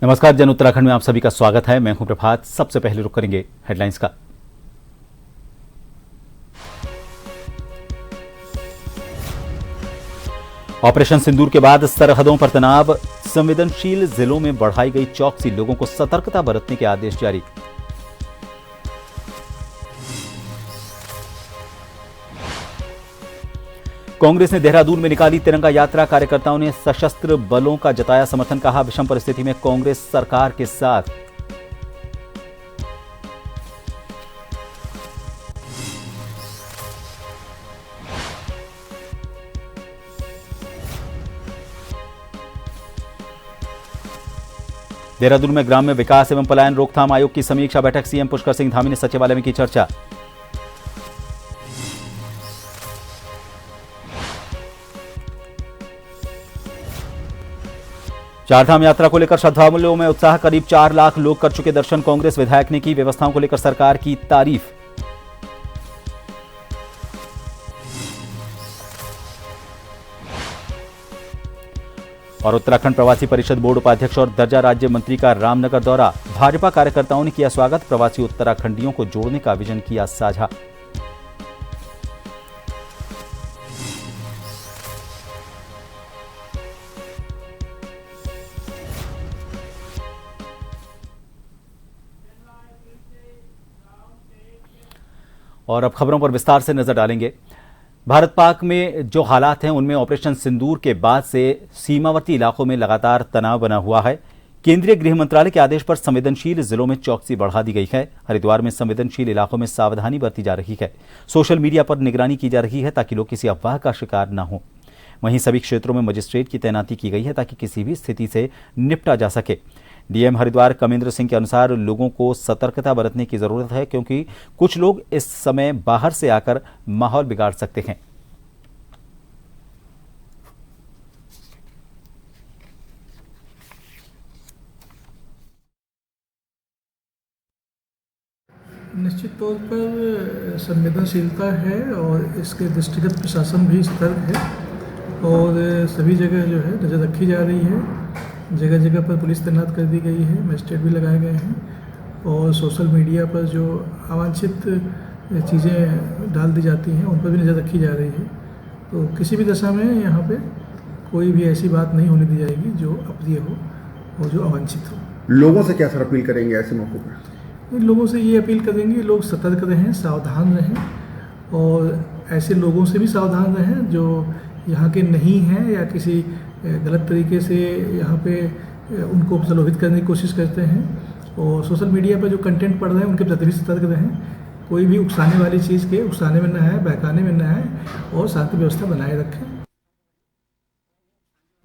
नमस्कार, जन उत्तराखंड में आप सभी का स्वागत है। मैं हूं प्रभात। सबसे पहले रुक करेंगे हेडलाइंस का। ऑपरेशन सिंदूर के बाद सरहदों पर तनाव, संवेदनशील जिलों में बढ़ाई गई चौकसी, लोगों को सतर्कता बरतने के आदेश जारी। कांग्रेस ने देहरादून में निकाली तिरंगा यात्रा, कार्यकर्ताओं ने सशस्त्र बलों का जताया समर्थन, कहा विषम परिस्थिति में कांग्रेस सरकार के साथ। देहरादून में ग्राम्य विकास एवं पलायन रोकथाम आयोग की समीक्षा बैठक, सीएम पुष्कर सिंह धामी ने सचिवालय में की चर्चा। चारधाम यात्रा को लेकर श्रद्धालुओं में उत्साह, करीब 4 लाख लोग कर चुके दर्शन, कांग्रेस विधायक ने की व्यवस्थाओं को लेकर सरकार की तारीफ। और उत्तराखंड प्रवासी परिषद बोर्ड उपाध्यक्ष और दर्जा राज्य मंत्री का रामनगर दौरा, भाजपा कार्यकर्ताओं ने किया स्वागत, प्रवासी उत्तराखंडियों को जोड़ने का विजन किया साझा। और अब खबरों पर विस्तार से नजर डालेंगे। भारत पाक में जो हालात हैं उनमें ऑपरेशन सिंदूर के बाद से सीमावर्ती इलाकों में लगातार तनाव बना हुआ है। केंद्रीय गृह मंत्रालय के आदेश पर संवेदनशील जिलों में चौकसी बढ़ा दी गई है। हरिद्वार में संवेदनशील इलाकों में सावधानी बरती जा रही है। सोशल मीडिया पर निगरानी की जा रही है ताकि लोग किसी अफवाह का शिकार न हो। वहीं सभी क्षेत्रों में मजिस्ट्रेट की तैनाती की गई है ताकि किसी भी स्थिति से निपटा जा सके। डीएम हरिद्वार कमेंद्र सिंह के अनुसार लोगों को सतर्कता बरतने की जरूरत है, क्योंकि कुछ लोग इस समय बाहर से आकर माहौल बिगाड़ सकते हैं। निश्चित तौर पर संवेदनशीलता है और इसके दृष्टिगत प्रशासन भी सतर्क है और सभी जगह जो है नज़र रखी जा रही है। जगह जगह पर पुलिस तैनात कर दी गई है, मजिस्ट्रेट भी लगाए गए हैं और सोशल मीडिया पर जो अवांछित चीज़ें डाल दी जाती हैं उन पर भी नज़र रखी जा रही है। तो किसी भी दशा में यहाँ पे कोई भी ऐसी बात नहीं होने दी जाएगी जो अप्रिय हो और जो अवांछित हो। लोगों से क्या सर अपील करेंगे ऐसे मौक़ों पर? लोगों से ये अपील करेंगे लोग सतर्क रहें, सावधान रहें और ऐसे लोगों से भी सावधान रहें जो यहाँ के नहीं हैं या किसी गलत तरीके से यहाँ पे उनको प्रलोभित करने की कोशिश करते हैं। और सोशल मीडिया पर जो कंटेंट पढ़ रहे हैं उनके प्रति भी सतर्क रहें। कोई भी उकसाने वाली चीज़ के उकसाने में न आए, बहकाने में न आए और शांति व्यवस्था बनाए रखें।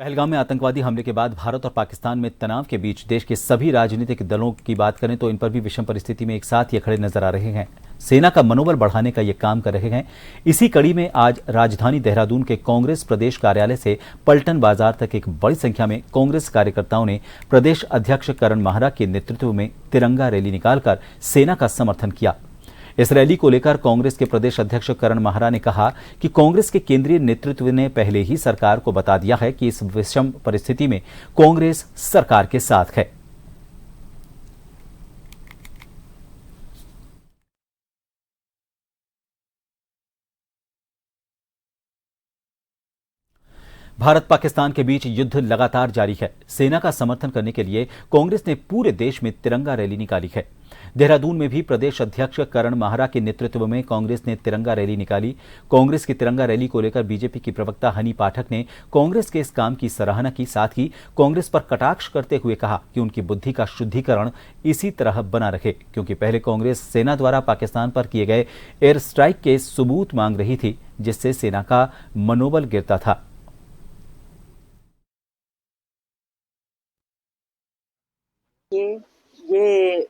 पहलगाम में आतंकवादी हमले के बाद भारत और पाकिस्तान में तनाव के बीच देश के सभी राजनीतिक दलों की बात करें तो इन पर भी विषम परिस्थिति में एक साथ ये खड़े नजर आ रहे हैं। सेना का मनोबल बढ़ाने का ये काम कर रहे हैं। इसी कड़ी में आज राजधानी देहरादून के कांग्रेस प्रदेश कार्यालय से पलटन बाजार तक एक बड़ी संख्या में कांग्रेस कार्यकर्ताओं ने प्रदेश अध्यक्ष करण माहरा के नेतृत्व में तिरंगा रैली निकालकर सेना का समर्थन किया। इस रैली को लेकर कांग्रेस के प्रदेश अध्यक्ष करण माहरा ने कहा कि कांग्रेस के केंद्रीय नेतृत्व ने पहले ही सरकार को बता दिया है कि इस विषम परिस्थिति में कांग्रेस सरकार के साथ है। भारत पाकिस्तान के बीच युद्ध लगातार जारी है। सेना का समर्थन करने के लिए कांग्रेस ने पूरे देश में तिरंगा रैली निकाली है। देहरादून में भी प्रदेश अध्यक्ष करण माहरा के नेतृत्व में कांग्रेस ने तिरंगा रैली निकाली। कांग्रेस की तिरंगा रैली को लेकर बीजेपी की प्रवक्ता हनी पाठक ने कांग्रेस के इस काम की सराहना की, साथ ही कांग्रेस पर कटाक्ष करते हुए कहा कि उनकी बुद्धि का शुद्धिकरण इसी तरह बना रखे, क्योंकि पहले कांग्रेस सेना द्वारा पाकिस्तान पर किए गए एयर स्ट्राइक के सबूत मांग रही थी, जिससे सेना का मनोबल गिरता था। ये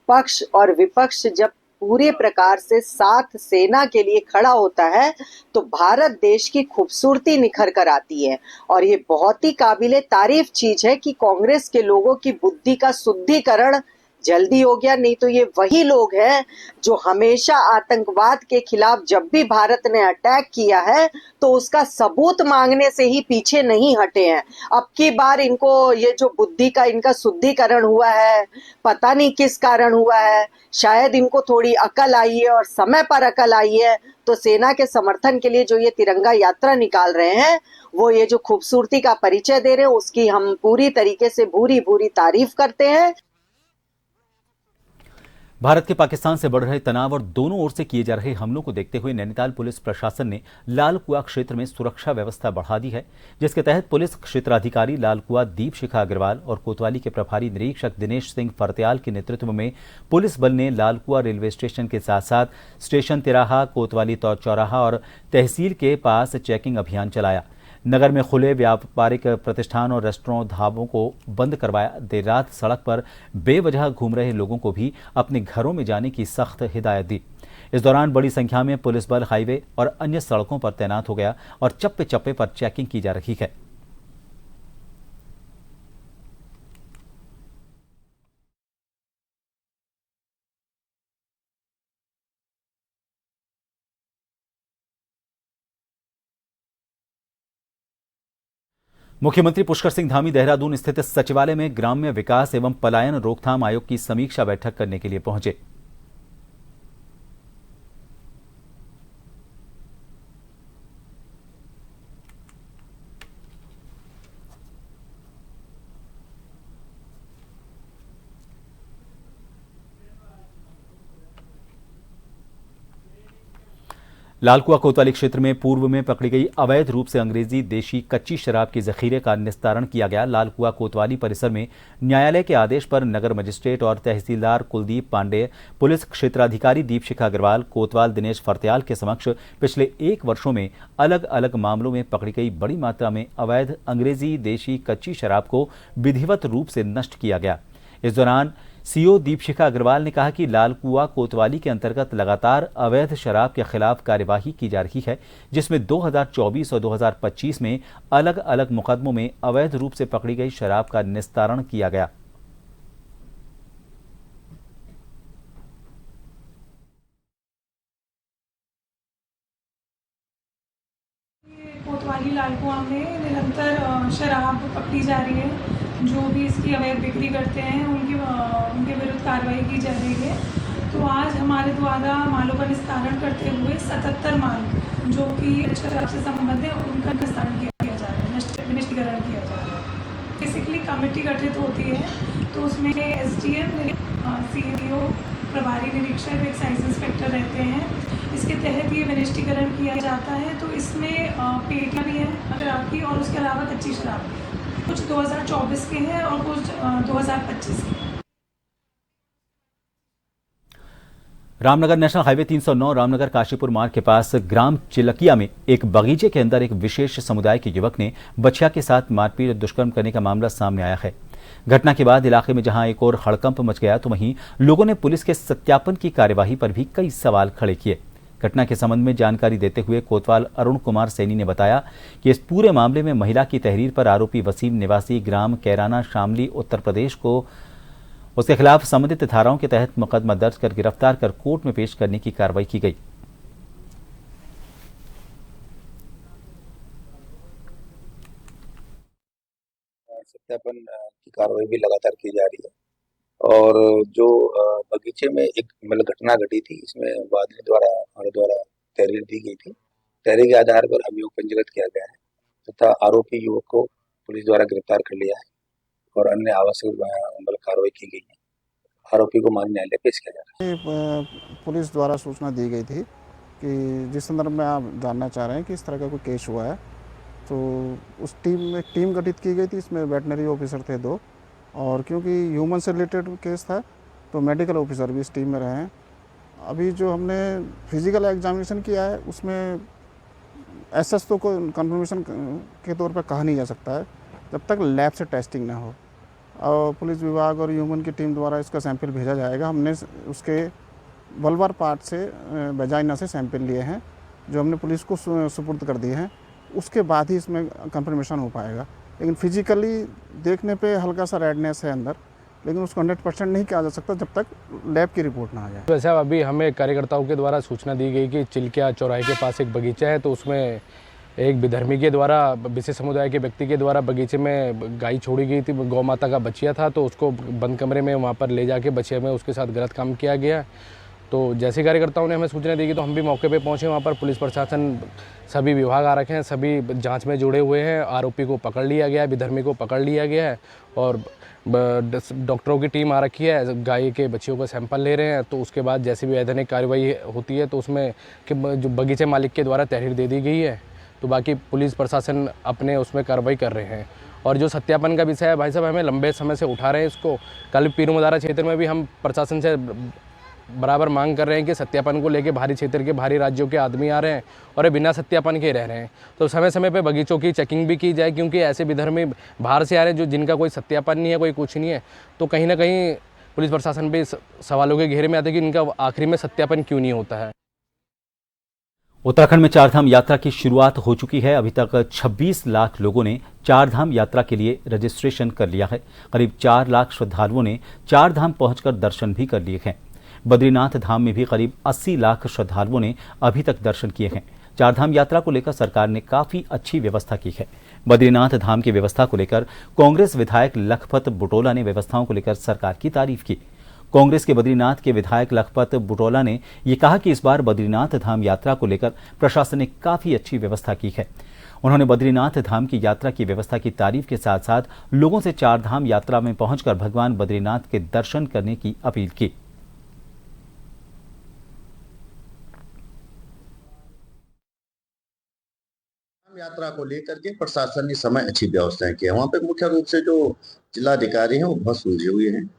पक्ष और विपक्ष जब पूरे प्रकार से साथ सेना के लिए खड़ा होता है तो भारत देश की खूबसूरती निखर कर आती है। और ये बहुत ही काबिले तारीफ चीज है कि कांग्रेस के लोगों की बुद्धि का शुद्धिकरण जल्दी हो गया। नहीं तो ये वही लोग हैं जो हमेशा आतंकवाद के खिलाफ जब भी भारत ने अटैक किया है तो उसका सबूत मांगने से ही पीछे नहीं हटे हैं। अब की बार इनको ये जो बुद्धि का इनका शुद्धिकरण हुआ है, पता नहीं किस कारण हुआ है, शायद इनको थोड़ी अकल आई है और समय पर अकल आई है। तो सेना के समर्थन के लिए जो ये तिरंगा यात्रा निकाल रहे हैं, वो ये जो खूबसूरती का परिचय दे रहे हैं, उसकी हम पूरी तरीके से भूरी भूरी तारीफ करते हैं। भारत के पाकिस्तान से बढ़ रहे तनाव और दोनों ओर से किए जा रहे हमलों को देखते हुए नैनीताल पुलिस प्रशासन ने लाल कुआं क्षेत्र में सुरक्षा व्यवस्था बढ़ा दी है, जिसके तहत पुलिस क्षेत्राधिकारी लाल कुआं दीपशिखा अग्रवाल और कोतवाली के प्रभारी निरीक्षक दिनेश सिंह फरत्याल के नेतृत्व में पुलिस बल ने लाल कुआं रेलवे स्टेशन के साथ साथ स्टेशन तिराहा, कोतवाली चौराहा और तहसील के पास चेकिंग अभियान चलाया। नगर में खुले व्यापारिक प्रतिष्ठान और रेस्टोरेंट ढाबों को बंद करवाया। देर रात सड़क पर बेवजह घूम रहे लोगों को भी अपने घरों में जाने की सख्त हिदायत दी। इस दौरान बड़ी संख्या में पुलिस बल हाईवे और अन्य सड़कों पर तैनात हो गया और चप्पे चप्पे पर चेकिंग की जा रही है। मुख्यमंत्री पुष्कर सिंह धामी देहरादून स्थित सचिवालय में ग्राम्य विकास एवं पलायन रोकथाम आयोग की समीक्षा बैठक करने के लिए पहुंचे। लालकुआं कोतवाली क्षेत्र में पूर्व में पकड़ी गई अवैध रूप से अंग्रेजी देशी कच्ची शराब के जखीरे का निस्तारण किया गया। लालकुआं कोतवाली परिसर में न्यायालय के आदेश पर नगर मजिस्ट्रेट और तहसीलदार कुलदीप पांडे, पुलिस क्षेत्राधिकारी दीपशिखा अग्रवाल, कोतवाल दिनेश फरत्याल के समक्ष पिछले 1 वर्षों में अलग अलग मामलों में पकड़ी गई बड़ी मात्रा में अवैध अंग्रेजी देशी कच्ची शराब को विधिवत रूप से नष्ट किया गया। इस दौरान सीओ दीपशिखा अग्रवाल ने कहा कि लालकुआं कोतवाली के अंतर्गत लगातार अवैध शराब के खिलाफ कार्यवाही की जा रही है, जिसमें 2024 और 2025 में अलग अलग मुकदमों में अवैध रूप से पकड़ी गई शराब का निस्तारण किया गया। कोतवाली लालकुआं में निरंतर शराब पकड़ी जा रही है। जो भी इसकी अवैध बिक्री करते हैं उनके विरुद्ध कार्रवाई की जा रही है। तो आज हमारे द्वारा मालों का निस्तारण करते हुए 77 माल जो कि शराब से संबंधित है उनका निस्तारण किया जा रहा है, निष्टीकरण किया जा रहा है। बेसिकली कमेटी गठित होती है तो उसमें SDM, CEO, प्रभारी निरीक्षक, एक्साइज इंस्पेक्टर रहते हैं। इसके तहत ये विनिष्टीकरण किया जाता है। तो इसमें पेटियाँ भी हैं शराब की और उसके अलावा कच्ची शराब भी, कुछ 2024 के हैं और कुछ 2025 के। रामनगर नेशनल हाईवे 309 रामनगर काशीपुर मार्ग के पास ग्राम चिलकिया में एक बगीचे के अंदर एक विशेष समुदाय के युवक ने बछिया के साथ मारपीट और दुष्कर्म करने का मामला सामने आया है। घटना के बाद इलाके में जहां एक और हड़कंप मच गया तो वहीं लोगों ने पुलिस के सत्यापन की कार्यवाही पर भी कई सवाल खड़े किए। घटना के संबंध में जानकारी देते हुए कोतवाल अरुण कुमार सैनी ने बताया कि इस पूरे मामले में महिला की तहरीर पर आरोपी वसीम निवासी ग्राम कैराना शामली उत्तर प्रदेश को उसके खिलाफ संबंधित धाराओं के तहत मुकदमा दर्ज कर गिरफ्तार कर कोर्ट में पेश करने की कार्रवाई की गई। सत्यापन की कार्रवाई भी लगातार की जा रही है और जो बगीचे में एक मतलब घटना घटी थी, इसमें वादी द्वारा हमारे द्वारा तहरीर दी गई थी। तहरीर के आधार पर अभियोग पंजीकृत किया गया है तथा आरोपी युवक को पुलिस द्वारा गिरफ्तार कर लिया है और अन्य आवश्यक मतलब कार्रवाई की गई है। आरोपी को माननीय न्यायालय पेश किया जा रहा है। पुलिस द्वारा सूचना दी गई थी कि जिस संदर्भ में आप जानना चाह रहे हैं कि इस तरह का कोई केस हुआ है, तो उस टीम गठित की गई थी। इसमें वेटनरी ऑफिसर थे 2 और क्योंकि ह्यूमन से रिलेटेड केस था तो मेडिकल ऑफिसर भी इस टीम में रहे हैं। अभी जो हमने फिजिकल एग्जामिनेशन किया है उसमें एसएस तो कोई कंफर्मेशन के तौर पर कहा नहीं जा सकता है जब तक लैब से टेस्टिंग ना हो। और पुलिस विभाग और ह्यूमन की टीम द्वारा इसका सैंपल भेजा जाएगा। हमने उसके वल्वर पार्ट से वेजाइना से सैंपल लिए हैं, जो हमने पुलिस को सुपुर्द कर दिए हैं। उसके बाद ही इसमें कंफर्मेशन हो पाएगा। लेकिन फिजिकली देखने पे हल्का सा रेडनेस है अंदर, लेकिन उसको 100% नहीं कहा जा सकता जब तक लैब की रिपोर्ट ना आ जाए। वैसे अभी हमें कार्यकर्ताओं के द्वारा सूचना दी गई कि चिल्किया चौराहे के पास एक बगीचा है, तो उसमें एक विधर्मी के द्वारा, विशेष समुदाय के व्यक्ति के द्वारा बगीचे में गाय छोड़ी गई थी, गौ माता का बच्चिया था, तो उसको बंद कमरे में वहाँ पर ले जाके बच्चिया में उसके साथ गलत काम किया गया। तो जैसे कार्यकर्ताओं ने हमें सूचना दी कि तो हम भी मौके पे पहुँचे। वहाँ पर पुलिस प्रशासन, सभी विभाग आ रखे हैं, सभी जांच में जुड़े हुए हैं। आरोपी को पकड़ लिया गया है, विधर्मी को पकड़ लिया गया है और डॉक्टरों की टीम आ रखी है, गाय के बच्चियों का सैंपल ले रहे हैं। तो उसके बाद जैसे भी वैधानिक कार्रवाई होती है तो उसमें जो बगीचे मालिक के द्वारा तहरीर दे दी गई है, तो बाकी पुलिस प्रशासन अपने उसमें कार्रवाई कर रहे हैं। और जो सत्यापन का विषय है भाई साहब, हमें लंबे समय से उठा रहे हैं इसको। कल पीरू मदारा क्षेत्र में भी हम प्रशासन से बराबर मांग कर रहे हैं कि सत्यापन को लेके भारी क्षेत्र के भारी राज्यों के आदमी आ रहे हैं और ये बिना सत्यापन के रह रहे हैं। तो समय समय पे बगीचों की चेकिंग भी की जाए, क्योंकि ऐसे विधर्मी बाहर से आ रहे हैं जो जिनका कोई सत्यापन नहीं है, कोई कुछ नहीं है। तो कहीं ना कहीं पुलिस प्रशासन भी सवालों के घेरे में आते हैं कि इनका आखिरी में सत्यापन क्यों नहीं होता है। उत्तराखंड में चारधाम यात्रा की शुरुआत हो चुकी है। अभी तक 26 लाख लोगों ने चारधाम यात्रा के लिए रजिस्ट्रेशन कर लिया है। करीब 4 लाख श्रद्धालुओं ने चारधाम पहुंचकर दर्शन भी कर लिए हैं। बद्रीनाथ धाम में भी करीब 80 लाख श्रद्धालुओं ने अभी तक दर्शन किए हैं। चारधाम यात्रा को लेकर सरकार ने काफी अच्छी व्यवस्था की है। बद्रीनाथ धाम की व्यवस्था को लेकर कांग्रेस विधायक लखपत बुटोला ने व्यवस्थाओं को लेकर सरकार की तारीफ की। कांग्रेस के बद्रीनाथ के विधायक लखपत बुटोला ने यह कहा कि इस बार बद्रीनाथ धाम यात्रा को लेकर प्रशासन ने काफी अच्छी व्यवस्था की है। उन्होंने बद्रीनाथ धाम की यात्रा की व्यवस्था की तारीफ के साथ साथ लोगों से चारधाम यात्रा में पहुंचकर भगवान बद्रीनाथ के दर्शन करने की अपील की। यात्रा को लेकर के प्रशासन ने समय अच्छी व्यवस्थाएं की है। वहाँ पे मुख्य रूप से जो जिलाधिकारी हैं वो बहुत सुलझे हुए हैं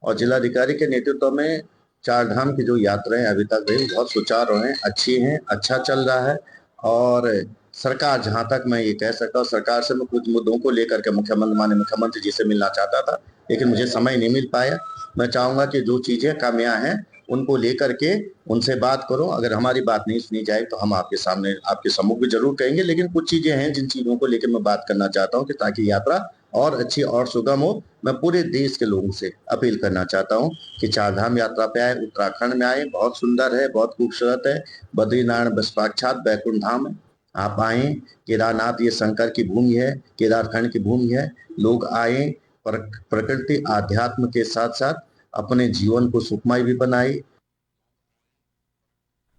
और जिलाधिकारी के नेतृत्व में चारधाम की जो यात्राएं अभी तक रही बहुत सुचारू हैं, अच्छी हैं, अच्छा चल रहा है। और सरकार, जहां तक मैं ये कह सकता हूँ, सरकार से मैं कुछ मुद्दों को लेकर के माननीय मुख्यमंत्री जी से मिलना चाहता था, लेकिन मुझे समय नहीं मिल पाया। मैं चाहूंगा कि जो चीजें कमियां हैं उनको लेकर के उनसे बात करो। अगर हमारी बात नहीं सुनी जाए तो हम आपके सामने, आपके सम्मुख भी जरूर कहेंगे। लेकिन कुछ चीजें हैं जिन चीजों को लेकर मैं बात करना चाहता हूं कि ताकि यात्रा और अच्छी और सुगम हो। मैं पूरे देश के लोगों से अपील करना चाहता हूं कि चारधाम यात्रा पे आए, उत्तराखंड में आए। बहुत सुंदर है, बहुत खूबसूरत है। बद्रीनारायण साक्षात बैकुंठ धाम है, आप आए। केदारनाथ ये शंकर की भूमि है, केदारखंड की भूमि है। लोग आए, प्रकृति आध्यात्म के साथ साथ अपने जीवन को सुखमय भी बनाए।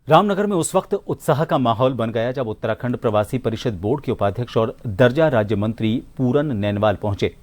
रामनगर में उस वक्त उत्साह का माहौल बन गया जब उत्तराखंड प्रवासी परिषद बोर्ड के उपाध्यक्ष और दर्जा राज्य मंत्री पूरन नैनवाल पहुंचे।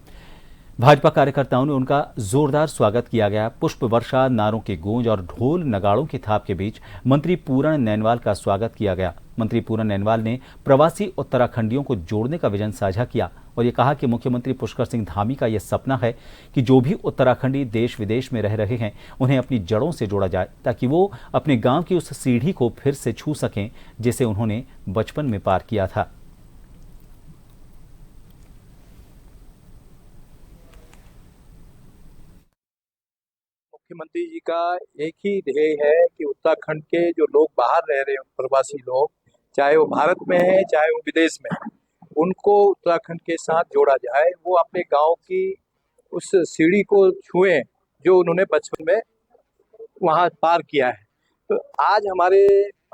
भाजपा कार्यकर्ताओं ने उनका जोरदार स्वागत किया गया। पुष्प वर्षा, नारों की गूंज और ढोल नगाड़ों की थाप के बीच मंत्री पूरन नैनवाल का स्वागत किया गया। मंत्री पूरन नैनवाल ने प्रवासी उत्तराखंडियों को जोड़ने का विजन साझा किया और ये कहा कि मुख्यमंत्री पुष्कर सिंह धामी का यह सपना है कि जो भी उत्तराखंडी देश विदेश में रह रहे हैं उन्हें अपनी जड़ों से जोड़ा जाए, ताकि वो अपने गांव की उस सीढ़ी को फिर से छू सकें जिसे उन्होंने बचपन में पार किया था। मुख्यमंत्री जी का एक ही ध्येय है कि उत्तराखंड के जो लोग बाहर रह रहे हैं, प्रवासी लोग, चाहे वो भारत में है चाहे वो विदेश में है, उनको उत्तराखंड के साथ जोड़ा जाए। वो अपने गांव की उस सीढ़ी को छुएं जो उन्होंने बचपन में वहां पार किया है। तो आज हमारे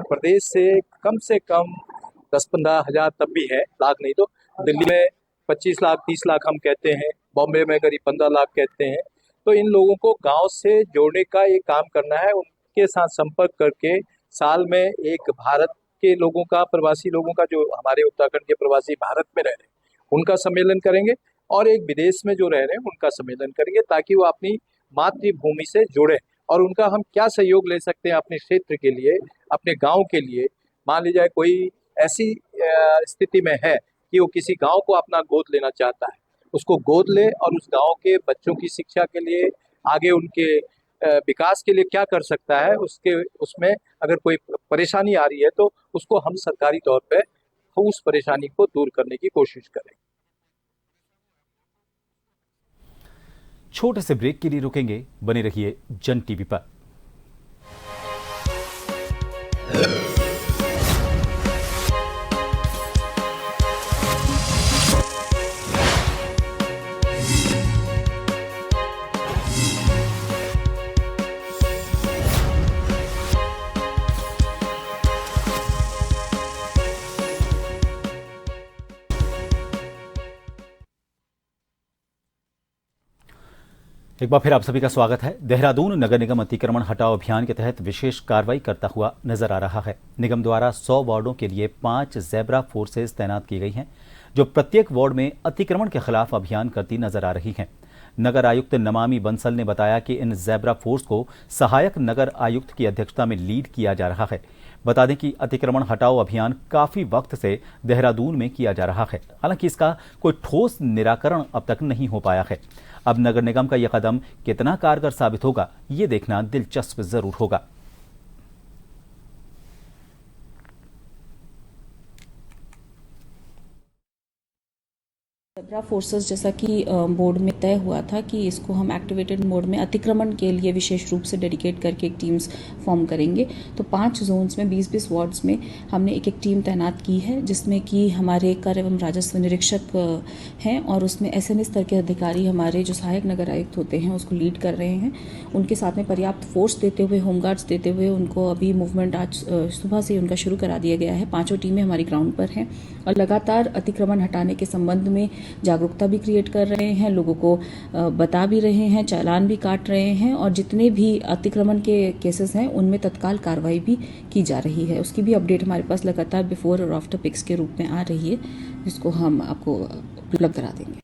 प्रदेश से कम 10-15 हज़ार तब भी है, लाख नहीं तो दिल्ली में 25 लाख 30 लाख हम कहते हैं, बॉम्बे में करीब 15 लाख कहते हैं। तो इन लोगों को गांव से जोड़ने का ये काम करना है। उनके साथ संपर्क करके साल में एक भारत के लोगों का, प्रवासी लोगों का, जो हमारे उत्तराखंड के प्रवासी भारत में रह रहे हैं, उनका सम्मेलन करेंगे और एक विदेश में जो रह रहे हैं उनका सम्मेलन करेंगे, ताकि वो अपनी मातृभूमि से जुड़े। और उनका हम क्या सहयोग ले सकते हैं अपने क्षेत्र के लिए, अपने गाँव के लिए। मान लीजिए कोई ऐसी स्थिति में है कि वो किसी गाँव को अपना गोद लेना चाहता है, उसको गोद ले और उस गांव के बच्चों की शिक्षा के लिए, आगे उनके विकास के लिए क्या कर सकता है, उसमें अगर कोई परेशानी आ रही है तो उसको हम सरकारी तौर पे उस परेशानी को दूर करने की कोशिश करें। छोटे से ब्रेक के लिए रुकेंगे, बने रहिए जन टीवी पर। एक बार फिर आप सभी का स्वागत है। देहरादून नगर निगम अतिक्रमण हटाओ अभियान के तहत विशेष कार्रवाई करता हुआ नजर आ रहा है। निगम द्वारा 100 वार्डों के लिए 5 ज़ेब्रा फोर्सेज तैनात की गई हैं, जो प्रत्येक वार्ड में अतिक्रमण के खिलाफ अभियान करती नजर आ रही हैं। नगर आयुक्त नमामि बंसल ने बताया कि इन ज़ेब्रा फोर्स को सहायक नगर आयुक्त की अध्यक्षता में लीड किया जा रहा है। बता दें कि अतिक्रमण हटाओ अभियान काफी वक्त से देहरादून में किया जा रहा है, हालांकि इसका कोई ठोस निराकरण अब तक नहीं हो पाया है। अब नगर निगम का यह कदम कितना कारगर साबित होगा, ये देखना दिलचस्प जरूर होगा। ज़ेब्रा फोर्सेस, जैसा कि बोर्ड में तय हुआ था कि इसको हम एक्टिवेटेड मोड में अतिक्रमण के लिए विशेष रूप से डेडिकेट करके एक टीम्स फॉर्म करेंगे। तो 5 जोन्स में 20-20 वार्ड्स में हमने एक टीम तैनात की है, जिसमें कि हमारे कर एवं राजस्व निरीक्षक हैं और उसमें एसएमए स्तर के अधिकारी हमारे जो सहायक नगर आयुक्त होते हैं उसको लीड कर रहे हैं। उनके साथ में पर्याप्त फोर्स देते हुए, होमगार्ड्स देते हुए उनको अभी मूवमेंट आज सुबह से उनका शुरू करा दिया गया है। 5 टीमें हमारी ग्राउंड पर हैं और लगातार अतिक्रमण हटाने के संबंध में जागरूकता भी क्रिएट कर रहे हैं, लोगों को बता भी रहे हैं, चालान भी काट रहे हैं और जितने भी अतिक्रमण के केसेस हैं उनमें तत्काल कार्रवाई भी की जा रही है। उसकी भी अपडेट हमारे पास लगातार बिफोर और आफ्टर पिक्स के रूप में आ रही है, जिसको हम आपको उपलब्ध करा देंगे।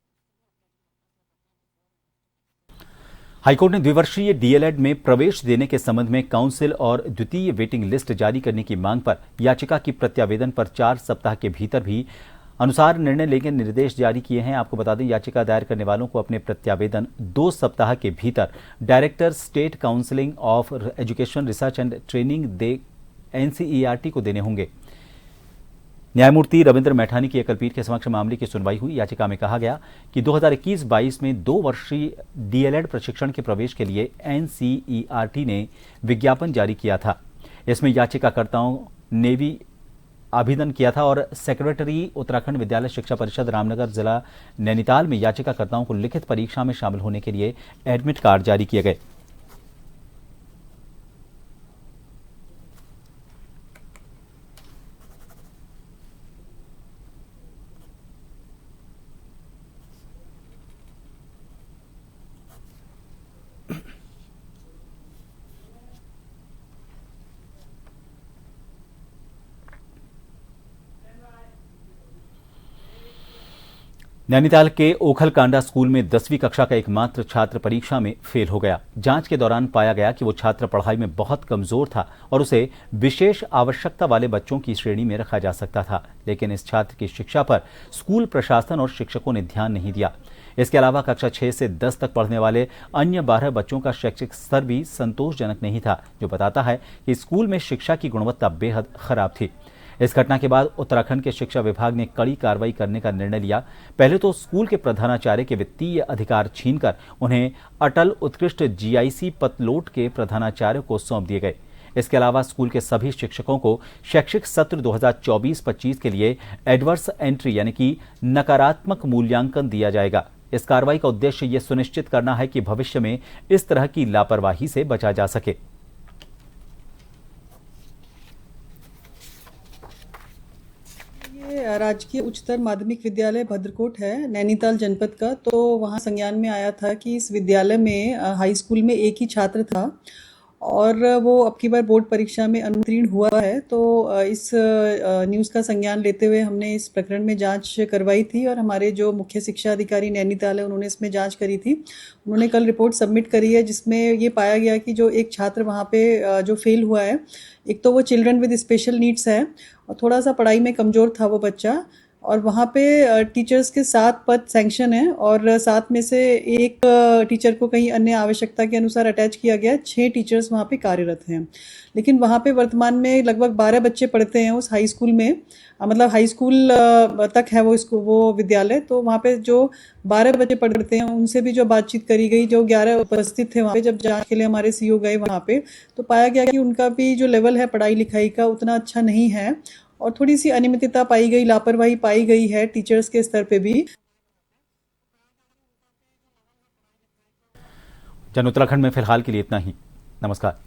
हाईकोर्ट ने द्विवर्षीय डीएलएड में प्रवेश देने के संबंध में काउंसिल और द्वितीय वेटिंग लिस्ट जारी करने की मांग पर याचिका की प्रत्यावेदन पर 4 सप्ताह के भीतर भी अनुसार निर्णय लेने के निर्देश जारी किए हैं। आपको बता दें, याचिका दायर करने वालों को अपने प्रत्यावेदन 2 सप्ताह के भीतर director state counselling of education research and training NCERT को देने होंगे। न्यायमूर्ति रविंद्र मैठानी की एकलपीठ के समक्ष मामले की सुनवाई हुई। याचिका में कहा गया कि 2021-22 में 2 वर्षीय डीएलएड प्रशिक्षण के प्रवेश के लिए NCERT ने विज्ञापन जारी किया था। इसमें याचिकाकर्ताओं ने भी आवेदन किया था और सेक्रेटरी उत्तराखंड विद्यालय शिक्षा परिषद रामनगर जिला नैनीताल में याचिकाकर्ताओं को लिखित परीक्षा में शामिल होने के लिए एडमिट कार्ड जारी किए गए। नैनीताल के ओखलकांडा स्कूल में 10वीं कक्षा का एकमात्र छात्र परीक्षा में फेल हो गया। जांच के दौरान पाया गया कि वो छात्र पढ़ाई में बहुत कमजोर था और उसे विशेष आवश्यकता वाले बच्चों की श्रेणी में रखा जा सकता था, लेकिन इस छात्र की शिक्षा पर स्कूल प्रशासन और शिक्षकों ने ध्यान नहीं दिया। इसके अलावा कक्षा 6 से 10 तक पढ़ने वाले अन्य 12 बच्चों का शैक्षिक स्तर भी संतोषजनक नहीं था, जो बताता है कि स्कूल में शिक्षा की गुणवत्ता बेहद खराब थी। इस घटना के बाद उत्तराखंड के शिक्षा विभाग ने कड़ी कार्रवाई करने का निर्णय लिया। पहले तो स्कूल के प्रधानाचार्य के वित्तीय अधिकार छीनकर उन्हें अटल उत्कृष्ट GIC पतलोट के प्रधानाचार्य को सौंप दिए गए। इसके अलावा स्कूल के सभी शिक्षकों को शैक्षिक सत्र 2024-25 के लिए एडवर्स एंट्री यानी कि नकारात्मक मूल्यांकन दिया जाएगा। इस कार्रवाई का उद्देश्य ये सुनिश्चित करना है कि भविष्य में इस तरह की लापरवाही से बचा जा सके। राजकीय उच्चतर माध्यमिक विद्यालय भद्रकोट है, नैनीताल जनपद का। तो वहाँ संज्ञान में आया था कि इस विद्यालय में हाई स्कूल में एक ही छात्र था और वो अब की बार बोर्ड परीक्षा में अनुत्तीर्ण हुआ है। तो इस न्यूज़ का संज्ञान लेते हुए हमने इस प्रकरण में जांच करवाई थी और हमारे जो मुख्य शिक्षा अधिकारी नैनीताल है उन्होंने इसमें जांच करी थी। उन्होंने कल रिपोर्ट सबमिट करी है, जिसमें ये पाया गया कि जो एक छात्र वहाँ पे जो फेल हुआ है, एक तो वो चिल्ड्रन विद स्पेशल नीड्स है और थोड़ा सा पढ़ाई में कमज़ोर था वो बच्चा। और वहाँ पे टीचर्स के 7 पद सैंक्शन हैं और 7 में से एक टीचर को कहीं अन्य आवश्यकता के अनुसार अटैच किया गया है। 6 टीचर्स वहाँ पे कार्यरत हैं, लेकिन वहाँ पे वर्तमान में लगभग 12 बच्चे पढ़ते हैं उस हाई स्कूल में, मतलब हाई स्कूल तक है वो विद्यालय। तो वहाँ पे जो 12 बच्चे पढ़ते हैं उनसे भी जो बातचीत करी गई, जो 11 उपस्थित थे वहाँ पे, जब जांच के लिए हमारे सीओ गए वहाँ पे, तो पाया गया कि उनका भी जो लेवल है पढ़ाई लिखाई का उतना अच्छा नहीं है और थोड़ी सी अनियमितता पाई गई, लापरवाही पाई गई है टीचर्स के स्तर पे भी। जन उत्तराखंड में फिलहाल के लिए इतना ही। नमस्कार।